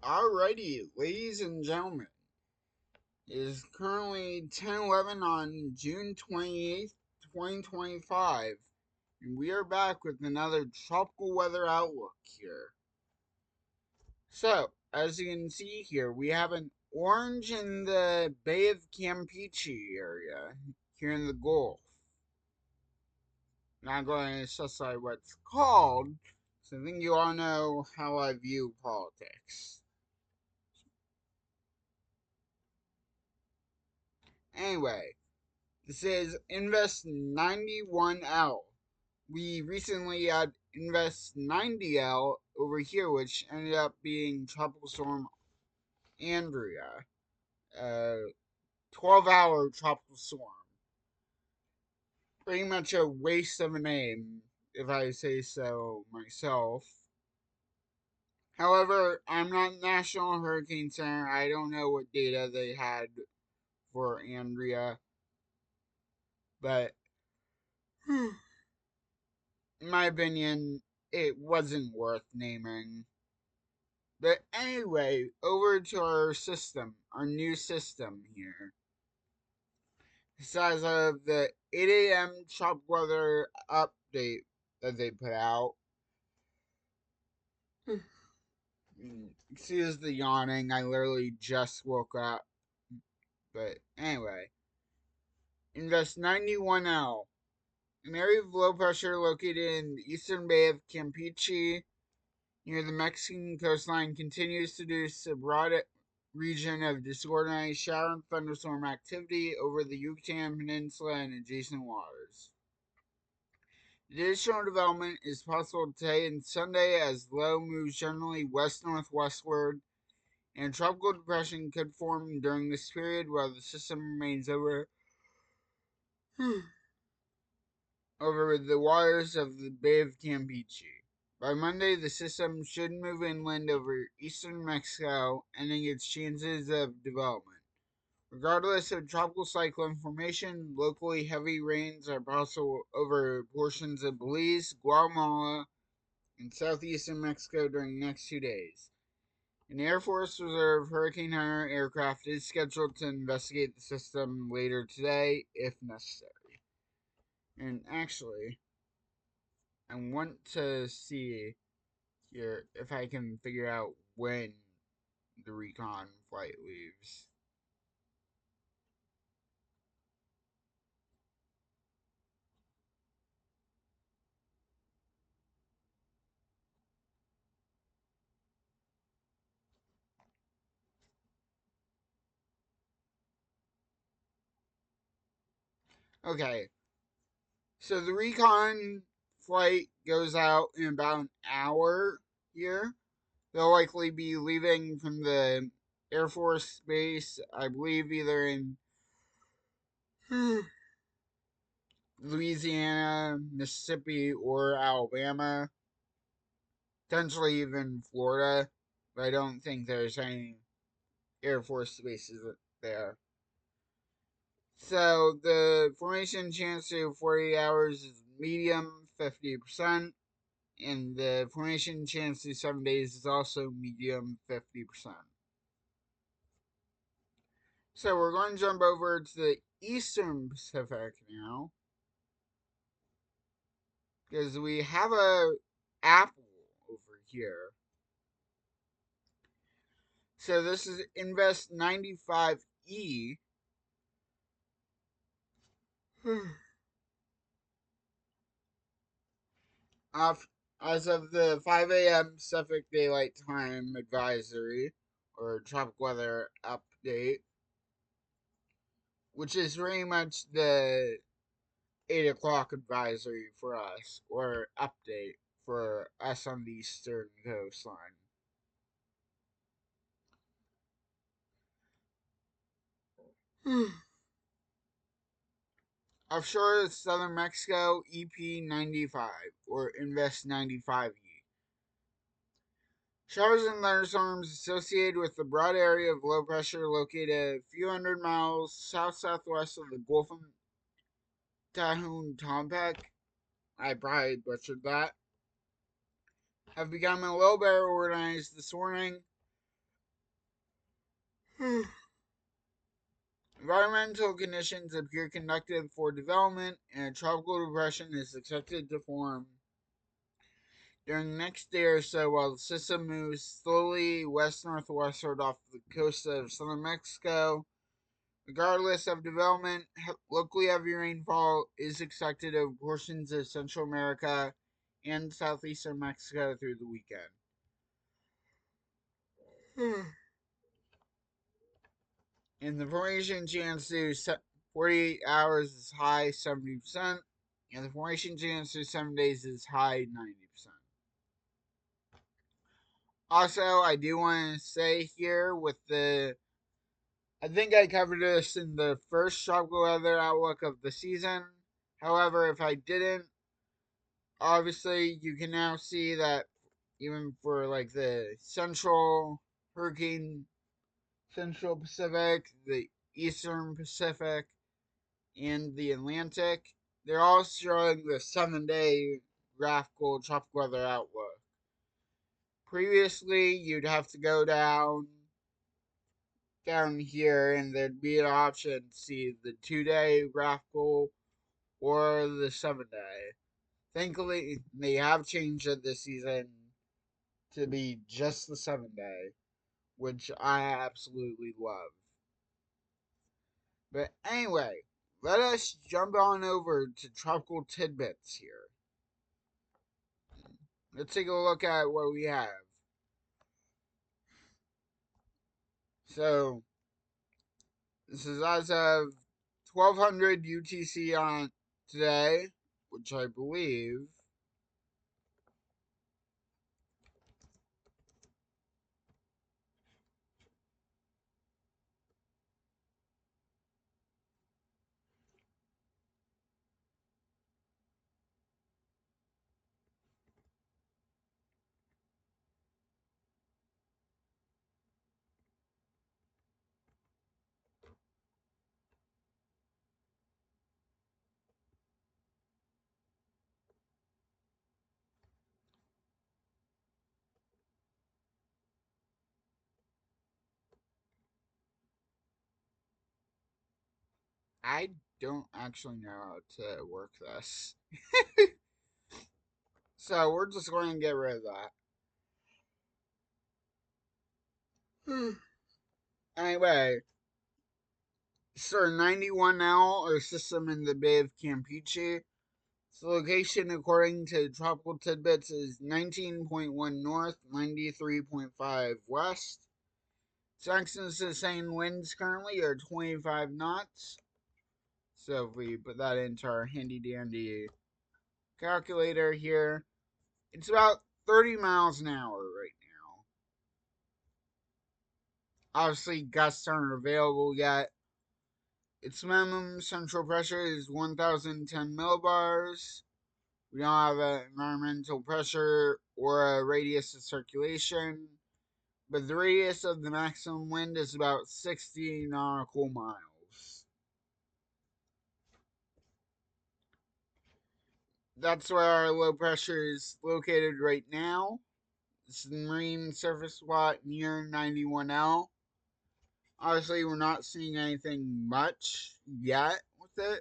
Alrighty, ladies and gentlemen, it is currently 10:11 on June 28th, 2025, and we are back with another tropical weather outlook here. So, as you can see here, we have an orange in the Bay of Campeche area here in the Gulf. Not going to specify what it's called, so I think you all know how I view politics. Anyway, this is Invest 91L. We recently had Invest 90L over here, which ended up being Tropical Storm Andrea. 12-hour tropical storm. Pretty much a waste of a name, if I say so myself. However, I'm not National Hurricane Center. I don't know what data they had for Andrea. But in my opinion, it wasn't worth naming. But anyway, over to our system, our new system here. As of the 8 a.m. Chop Weather update that they put out. Excuse the yawning, I literally just woke up. But anyway, Invest 91L. An area of low pressure located in the eastern bay of Campeche near the Mexican coastline continues to produce a broad region of disorganized shower and thunderstorm activity over the Yucatan Peninsula and adjacent waters. Additional development is possible today and Sunday as low moves generally west-northwestward, and a tropical depression could form during this period while the system remains over the waters of the Bay of Campeche. By Monday, the system should move inland over eastern Mexico, ending its chances of development. Regardless of tropical cyclone formation, locally heavy rains are possible over portions of Belize, Guatemala, and southeastern Mexico during the next 2 days. An Air Force Reserve Hurricane Hunter aircraft is scheduled to investigate the system later today if necessary. And actually, I want to see here if I can figure out when the recon flight leaves. Okay, so the recon flight goes out in about an hour here. They'll likely be leaving from the Air Force Base, I believe, either in Louisiana, Mississippi, or Alabama. Potentially even Florida. But I don't think there's any Air Force bases there. So the formation chance to 48 hours is medium, 50%. And the formation chance to 7 days is also medium, 50%. So we're going to jump over to the Eastern Pacific now. Because we have a apple over here. So this is Invest 95E. As of the 5 a.m. Pacific Daylight Time advisory, or tropical weather update, which is very much the 8 o'clock advisory for us, or update for us on the eastern coastline. Offshore southern Mexico, EP 95, or Invest 95E. Showers and thunderstorms associated with the broad area of low pressure located a few hundred miles south-southwest of the Gulf of Tehuantepec, I probably butchered that, have become a little better organized this morning, Environmental conditions appear conducive for development, and a tropical depression is expected to form during the next day or so while the system moves slowly west-northwestward off the coast of southern Mexico. Regardless of development, locally heavy rainfall is expected over portions of Central America and southeastern Mexico through the weekend. In the formation chance to 48 hours is high 70%, and the formation chance to 7 days is high 90%. Also, I do want to say here with I think I covered this in the first tropical weather outlook of the season. However, if I didn't, obviously you can now see that even for like the central hurricane, central Pacific, the eastern Pacific, and the Atlantic, they're all showing the 7-day graphical tropical weather outlook. Previously, you'd have to go down here, and there'd be an option to see the 2-day graphical or the 7-day. Thankfully, they have changed it this season to be just the 7-day, which I absolutely love. But anyway, let us jump on over to tropical tidbits here. Let's take a look at what we have. So, this is as of 1200 UTC on today, which I believe I don't actually know how to work this. So we're just going to get rid of that. Anyway, Sir 91L, or system in the Bay of Campeche. Its location, according to Tropical Tidbits, is 19.1 north, 93.5 west. Saxon sustained winds currently are 25 knots. So if we put that into our handy dandy calculator here, it's about 30 miles an hour right now. Obviously, gusts aren't available yet. Its minimum central pressure is 1010 millibars. We don't have an environmental pressure or a radius of circulation, but the radius of the maximum wind is about 60 nautical miles. That's where our low pressure is located right now. It's the marine surface watt near 91L. Obviously, we're not seeing anything much yet with it,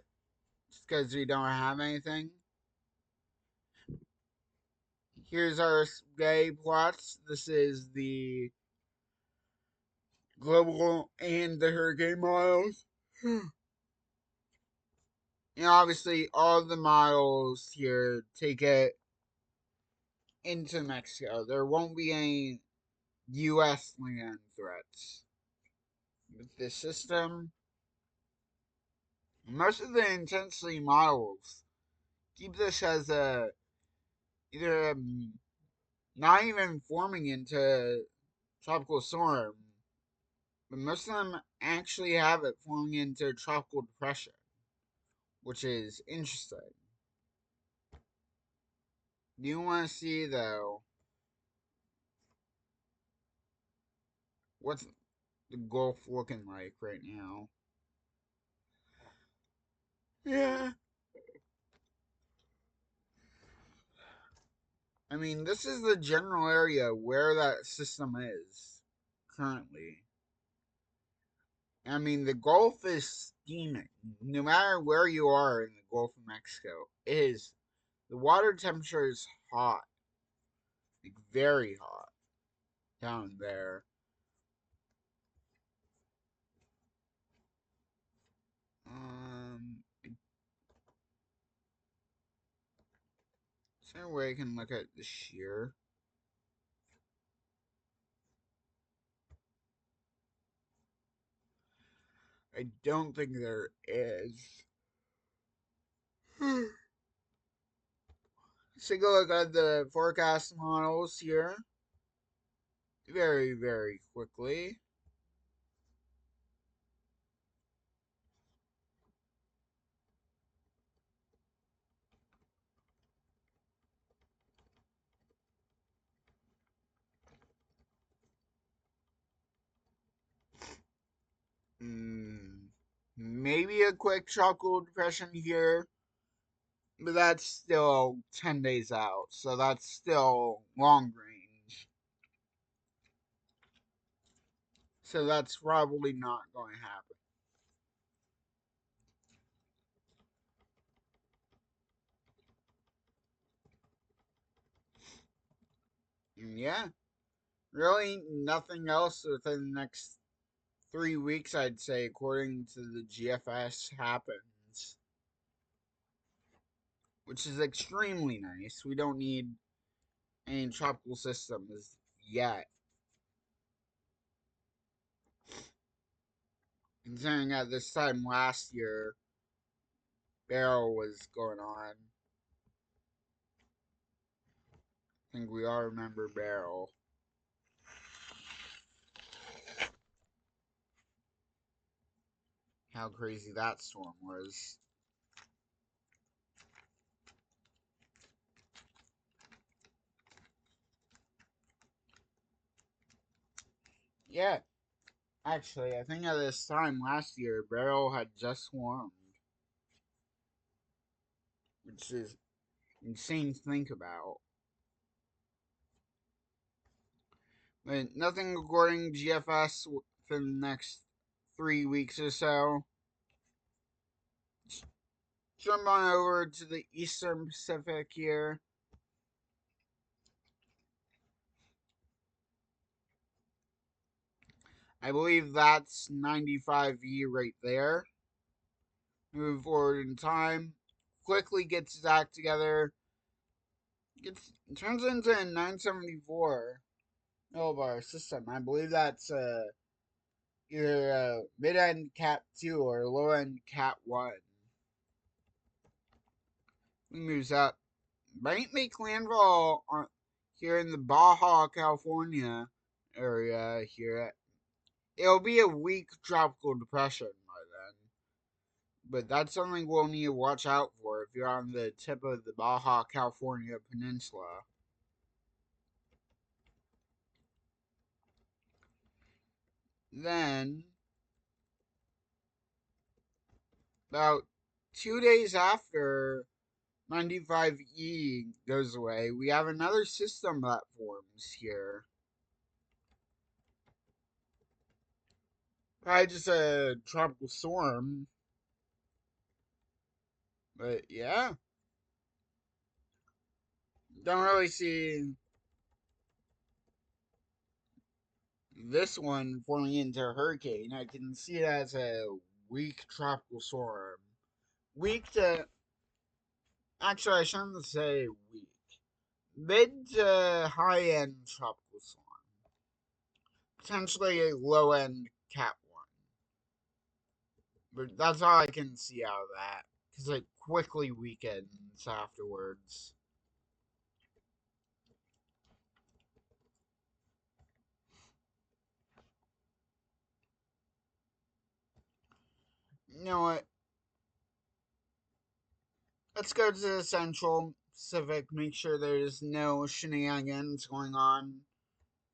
just because we don't have anything. Here's our day plots. This is the global and the hurricane models. And obviously, all the models here take it into Mexico. There won't be any U.S. land threats with this system. Most of the intensity models keep this as a either not even forming into tropical storm, but most of them actually have it forming into tropical depression, which is interesting. You want to see though what's the Gulf looking like right now? Yeah, I mean this is the general area where that system is currently. I mean, the Gulf is steaming. No matter where you are in the Gulf of Mexico, it is the water temperature is hot, like very hot down there. Is there a way I can look at the shear? I don't think there is. Let's take a look at the forecast models here very, very quickly. Maybe a quick tropical depression here, but that's still 10 days out, so that's still long range. So that's probably not going to happen. And yeah, really nothing else within the next 3 weeks, I'd say, according to the GFS, happens, which is extremely nice. We don't need any tropical systems yet. Considering at this time last year, Barrel was going on. I think we all remember Barrel. How crazy that storm was. Yeah, actually, I think at this time last year, Barrel had just formed, which is insane to think about. But nothing according to GFS for the next 3 weeks or so. Jump on over to the Eastern Pacific here. I believe that's 95E right there. Move forward in time. Quickly gets his act together. Turns into a 974 millibar system. I believe that's either mid end Cat 2 or low end Cat 1. He moves up. Might make landfall here in the Baja California area here. It'll be a weak tropical depression by then. But that's something we'll need to watch out for if you're on the tip of the Baja California Peninsula. Then, about 2 days after 95E goes away, we have another system that forms here. Probably just a tropical storm. But yeah, don't really see this one forming into a hurricane. I can see it as a weak tropical storm. Weak to. Actually, I shouldn't say weak. Mid to high end tropical storm. Potentially a low end Cat 1. But that's all I can see out of that. Because it quickly weakens afterwards. You know what? Let's go to the Central Pacific. Make sure there's no shenanigans going on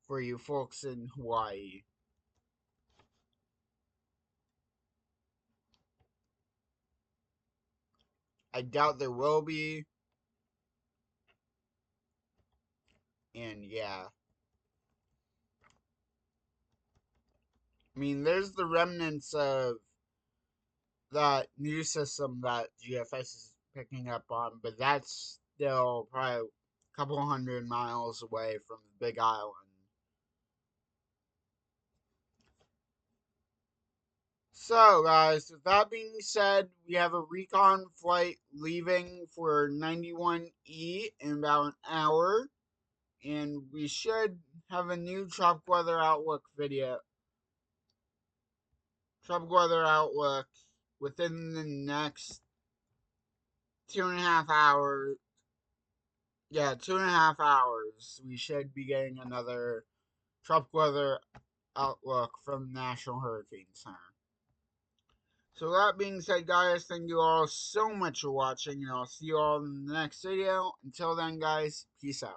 for you folks in Hawaii. I doubt there will be. And yeah. mean, there's the remnants of that new system that GFS is picking up on, but that's still probably a couple hundred miles away from the Big Island. So, guys, with that being said, we have a recon flight leaving for 91E in about an hour, and we should have a new tropic weather outlook video. Tropic weather outlook within the next 2.5 hours. Yeah, 2.5 hours. We should be getting another tropic weather outlook from National Hurricane Center. So that being said, guys, thank you all so much for watching, and I'll see you all in the next video. Until then, guys, peace out.